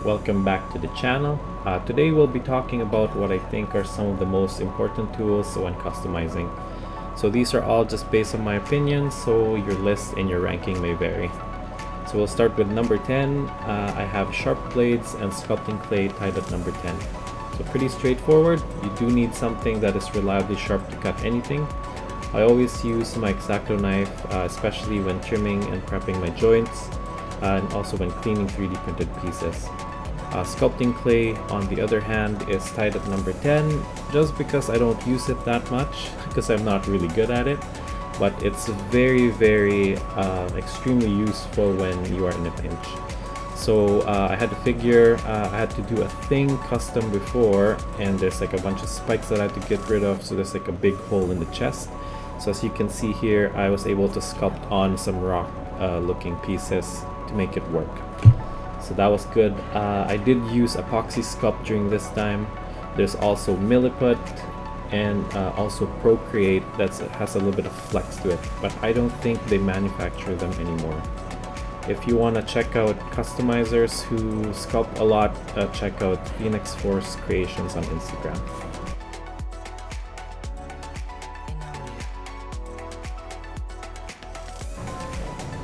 welcome back to the channel. Today we'll be talking about what I think are some of the most important tools when customizing. So these are all just based on my opinion, so your list and your ranking may vary. So we'll start with number 10. I have sharp blades and sculpting clay tied at number 10. So pretty straightforward. You do need something that is reliably sharp to cut anything. I always use my Xacto knife, especially when trimming and prepping my joints, and also when cleaning 3D printed pieces. Sculpting clay, on the other hand, is tied at number 10 just because I don't use it that much, because I'm not really good at it. But it's very extremely useful when you are in a pinch. So I had to figure, I had to do a thing custom before, and there's like a bunch of spikes that I had to get rid of, so there's like a big hole in the chest. So as you can see here, I was able to sculpt on some rock looking pieces to make it work. So that was good. I did use epoxy sculpt during this time. There's also Milliput and also Procreate that has a little bit of flex to it, but I don't think they manufacture them anymore. If you want to check out customizers who sculpt a lot, check out Phoenix Force Creations on Instagram.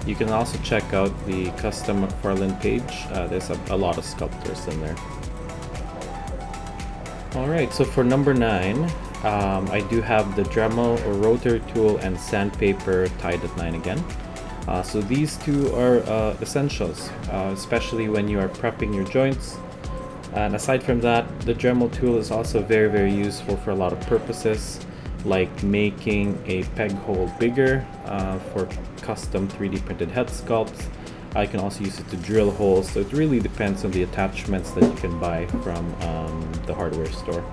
You can also check out the custom McFarlane page. There's a lot of sculptors in there. Alright, so for number 9, I do have the Dremel or rotary tool and sandpaper tied at 9 again. So these two are essentials, especially when you are prepping your joints. And aside from that, the Dremel tool is also very useful for a lot of purposes, like making a peg hole bigger for custom 3D printed head sculpts. I can also use it to drill holes, so it really depends on the attachments that you can buy from the hardware store.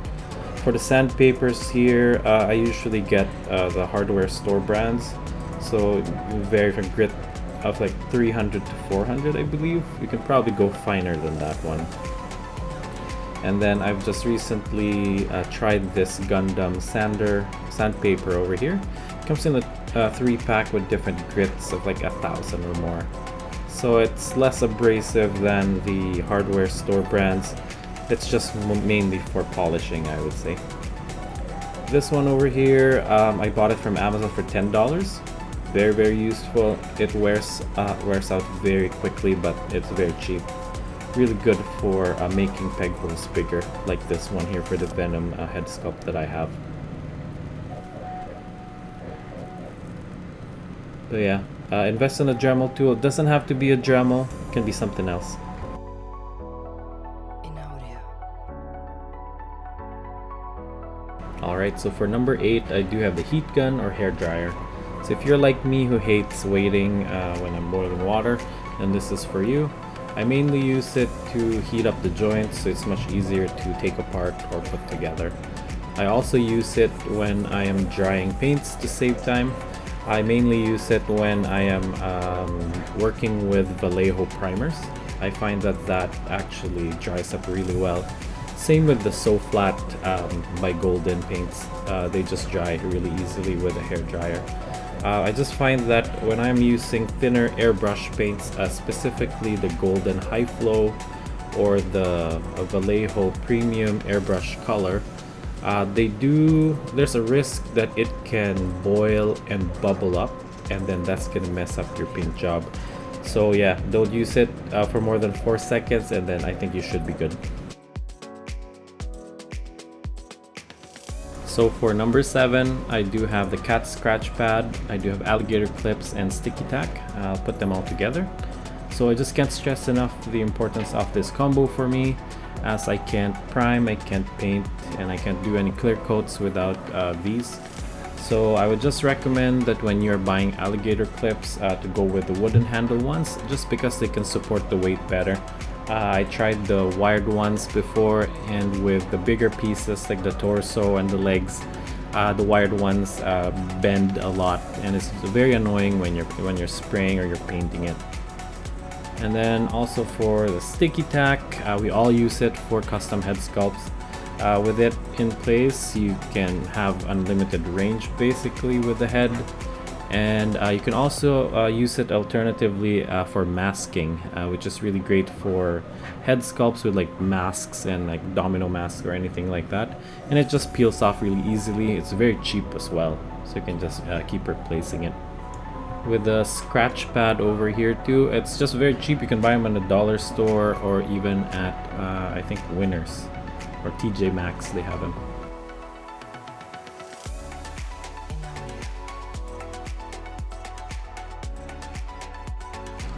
For the sandpapers here, I usually get the hardware store brands, so vary from grit of like 300 to 400, I believe. You can probably go finer than that one. And then I've just recently tried this Gundam sandpaper over here. It comes in a 3-pack with different grits of like 1,000 or more. So it's less abrasive than the hardware store brands. It's just mainly for polishing, I would say. This one over here, I bought it from Amazon for $10. Very useful. It wears out very quickly, but it's very cheap. Really good for making peg holes bigger, like this one here for the Venom head sculpt that I have. But yeah, invest in a Dremel tool. It doesn't have to be a Dremel, it can be something else. Alright, so for number 8, I do have the heat gun or hair dryer. So if you're like me who hates waiting when I'm boiling water, then this is for you. I mainly use it to heat up the joints, so it's much easier to take apart or put together. I also use it when I am drying paints to save time. I mainly use it when I am working with Vallejo primers. I find that actually dries up really well. Same with the SoFlat by Golden paints. They just dry really easily with a hair dryer. I just find that when I'm using thinner airbrush paints, specifically the Golden High Flow or the Vallejo Premium Airbrush Color, there's a risk that it can boil and bubble up, and then that's gonna mess up your paint job. So yeah, don't use it for more than 4 seconds, and then I think you should be good. So for number 7, I do have the cat scratch pad, I do have alligator clips and sticky tack. I'll put them all together. So I just can't stress enough the importance of this combo for me, as I can't prime, I can't paint, and I can't do any clear coats without these. So I would just recommend that when you're buying alligator clips to go with the wooden handle ones, just because they can support the weight better. I tried the wired ones before, and with the bigger pieces like the torso and the legs, the wired ones bend a lot, and it's very annoying when you're spraying or you're painting it. And then also for the sticky tack, we all use it for custom head sculpts. With it in place, you can have unlimited range basically with the head. And you can also use it alternatively for masking, which is really great for head sculpts with like masks and like domino masks or anything like that. And it just peels off really easily. It's very cheap as well, so you can just keep replacing it. With the scratch pad over here too, it's just very cheap. You can buy them in the dollar store or even at I think Winners or TJ Maxx, they have them.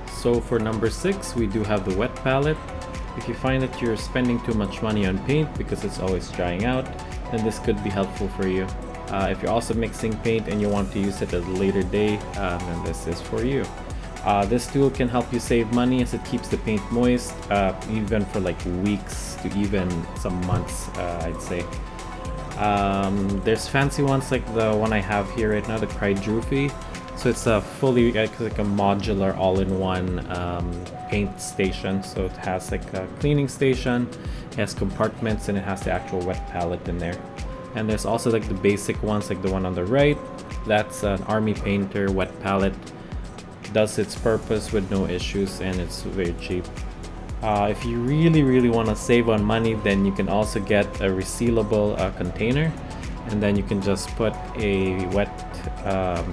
So for number 6, we do have the wet palette. If you find that you're spending too much money on paint because it's always drying out, then this could be helpful for you. If you're also mixing paint and you want to use it at a later day, then this is for you. This tool can help you save money as it keeps the paint moist, even for like weeks to even some months, I'd say. There's fancy ones like the one I have here right now, the Krydrufi. So it's a fully like a modular all-in-one paint station. So it has like a cleaning station, it has compartments, and it has the actual wet palette in there. And there's also like the basic ones, like the one on the right. That's an Army Painter wet palette. Does its purpose with no issues, and it's very cheap. If you really want to save on money, then you can also get a resealable container, and then you can just put a wet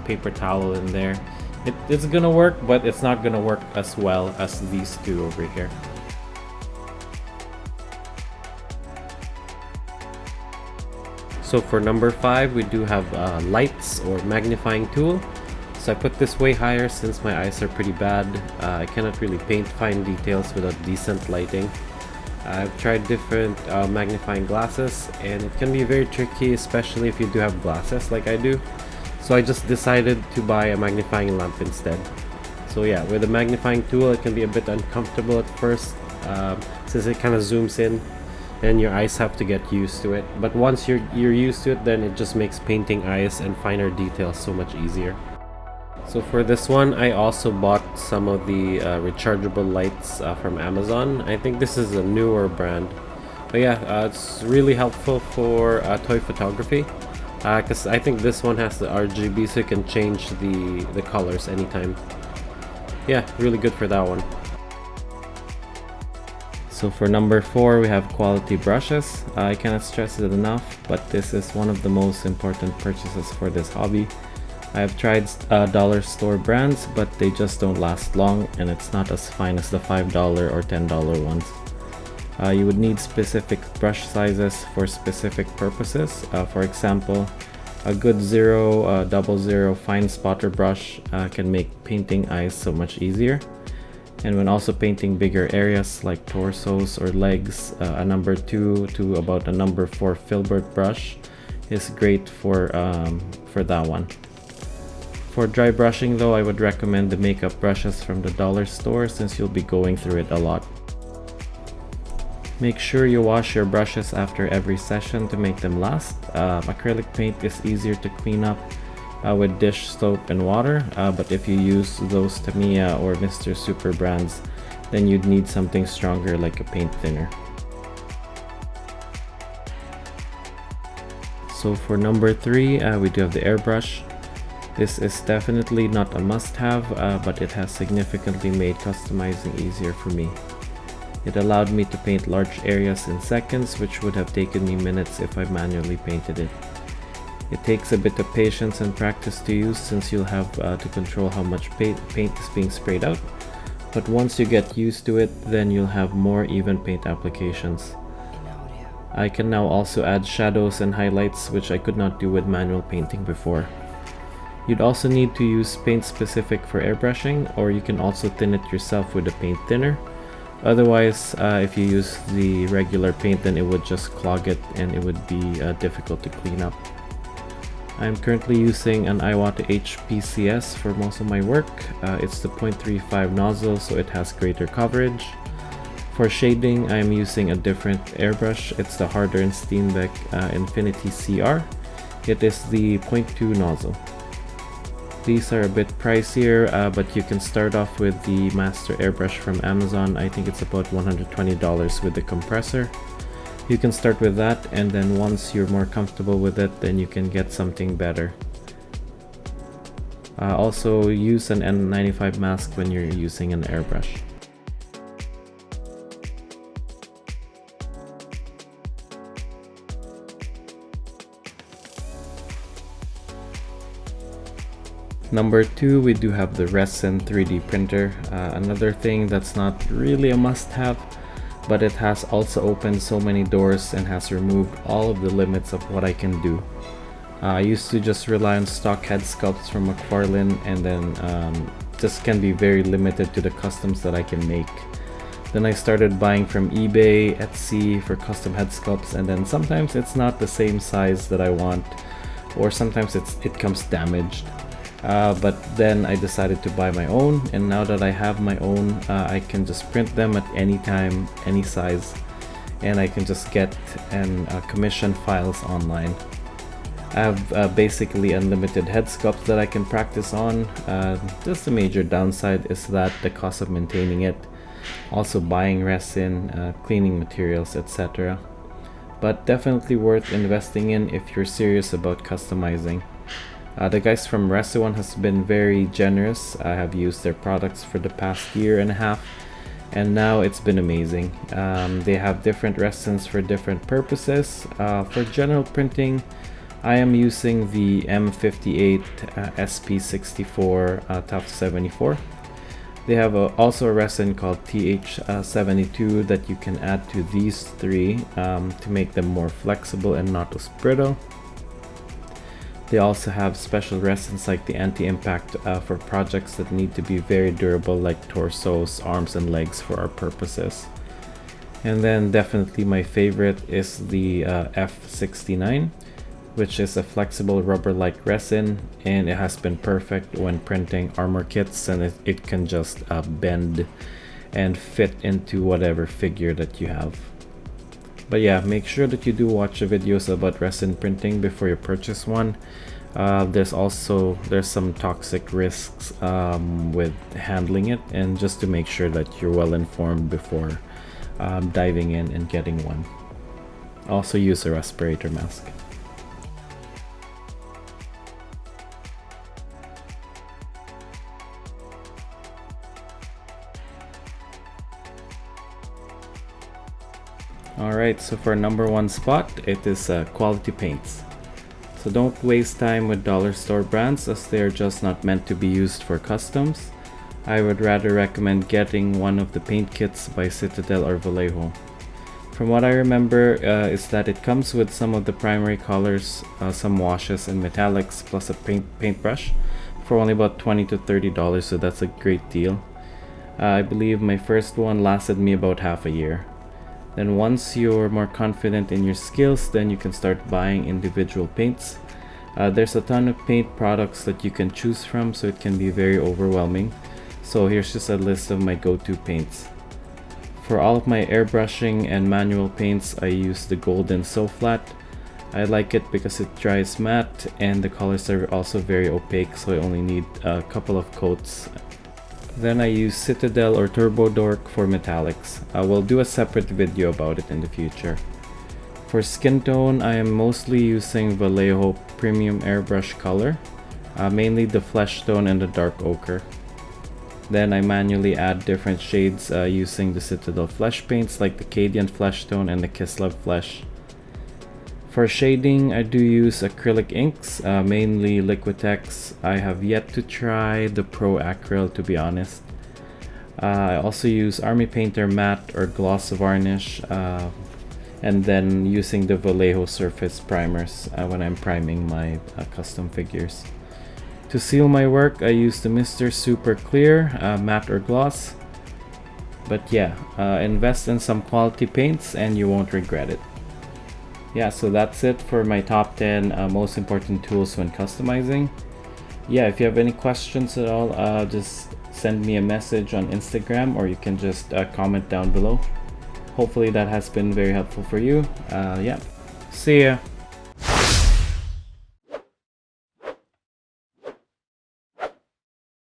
paper towel in there. It's gonna work, but it's not gonna work as well as these two over here. So for number 5, we do have lights or magnifying tool. So I put this way higher since my eyes are pretty bad. I cannot really paint fine details without decent lighting. I've tried different magnifying glasses, and it can be very tricky, especially if you do have glasses like I do. So I just decided to buy a magnifying lamp instead. So yeah, with the magnifying tool, it can be a bit uncomfortable at first since it kind of zooms in, and your eyes have to get used to it. But once you're used to it, then it just makes painting eyes and finer details so much easier. So for this one, I also bought some of the rechargeable lights from Amazon. I think this is a newer brand. But yeah, it's really helpful for toy photography. Because I think this one has the RGB, so you can change the colors anytime. Yeah, really good for that one. So for number 4, we have quality brushes. I cannot stress it enough, but this is one of the most important purchases for this hobby. I have tried dollar store brands, but they just don't last long, and it's not as fine as the $5 or $10 ones. You would need specific brush sizes for specific purposes. For example, a good 000 fine spotter brush can make painting eyes so much easier. And when also painting bigger areas like torsos or legs, a number 2 to about a number 4 filbert brush is great for that one. For dry brushing though, I would recommend the makeup brushes from the dollar store since you'll be going through it a lot. Make sure you wash your brushes after every session to make them last. Acrylic paint is easier to clean up with dish soap and water, but if you use those Tamiya or Mr. Super brands, then you'd need something stronger like a paint thinner. So for number 3, we do have the airbrush. This is definitely not a must-have, but it has significantly made customizing easier for me. It allowed me to paint large areas in seconds, which would have taken me minutes if I manually painted it. It takes a bit of patience and practice to use since you'll have to control how much paint is being sprayed out, but once you get used to it, then you'll have more even paint applications. I can now also add shadows and highlights, which I could not do with manual painting before. You'd also need to use paint specific for airbrushing, or you can also thin it yourself with a paint thinner. Otherwise, if you use the regular paint, then it would just clog it and it would be difficult to clean up. I'm currently using an Iwata HP-CS for most of my work. It's the 0.35 nozzle, so it has greater coverage. For shading, I'm using a different airbrush. It's the Harder & Steenbeck Infinity CR. It is the 0.2 nozzle. These are a bit pricier, but you can start off with the Master Airbrush from Amazon. I think it's about $120 with the compressor. You can start with that, and then once you're more comfortable with it, then you can get something better. Also use an N95 mask when you're using an airbrush. Number 2, we do have the Resin 3D printer. Another thing that's not really a must-have, but it has also opened so many doors and has removed all of the limits of what I can do. I used to just rely on stock head sculpts from McFarlane, and then just can be very limited to the customs that I can make. Then I started buying from eBay, Etsy for custom head sculpts, and then sometimes it's not the same size that I want, or sometimes it comes damaged. But then I decided to buy my own, and now that I have my own, I can just print them at any time, any size, and I can just get and commission files online. I have basically unlimited head sculpts that I can practice on. Just the major downside is that the cost of maintaining it, also buying resin, cleaning materials, etc. But definitely worth investing in if you're serious about customizing. The guys from Resione has been very generous. I have used their products for the past year and a half, and now it's been amazing. They have different resins for different purposes. For general printing, I am using the M58 SP64 Tough 74. They have also a resin called TH72 that you can add to these three to make them more flexible and not as brittle. They also have special resins like the anti-impact for projects that need to be very durable, like torsos, arms, and legs for our purposes. And then definitely my favorite is the F69, which is a flexible rubber-like resin, and it has been perfect when printing armor kits, and it can just bend and fit into whatever figure that you have. But yeah, make sure that you do watch the videos about resin printing before you purchase one. There's some toxic risks with handling it, and just to make sure that you're well informed before diving in and getting one. Also use a respirator mask. Alright, so for number 1 spot, it is quality paints. So don't waste time with dollar store brands, as they are just not meant to be used for customs. I would rather recommend getting one of the paint kits by Citadel or Vallejo. From what I remember is that it comes with some of the primary colors, some washes and metallics, plus a paintbrush for only about $20 to $30, so that's a great deal. I believe my first one lasted me about half a year. Then once you're more confident in your skills, then you can start buying individual paints. There's a ton of paint products that you can choose from, so it can be very overwhelming. So here's just a list of my go-to paints. For all of my airbrushing and manual paints, I use the golden SoFlat. I like it because it dries matte, and the colors are also very opaque, so I only need a couple of coats. Then I use Citadel or Turbo Dork for metallics. I will do a separate video about it in the future. For skin tone, I am mostly using Vallejo Premium Airbrush Color, mainly the flesh tone and the dark ochre. Then I manually add different shades using the Citadel flesh paints like the Cadian Flesh Tone and the Kislev Flesh. For shading, I do use acrylic inks, mainly Liquitex. I have yet to try the Pro Acryl, to be honest. I also use Army Painter matte or gloss varnish, and then using the Vallejo surface primers when I'm priming my custom figures. To seal my work, I use the Mr. Super Clear matte or gloss. But yeah, invest in some quality paints and you won't regret it. Yeah, so that's it for my top 10 most important tools when customizing. Yeah, if you have any questions at all, just send me a message on Instagram, or you can just comment down below. Hopefully that has been very helpful for you. Yeah, see ya.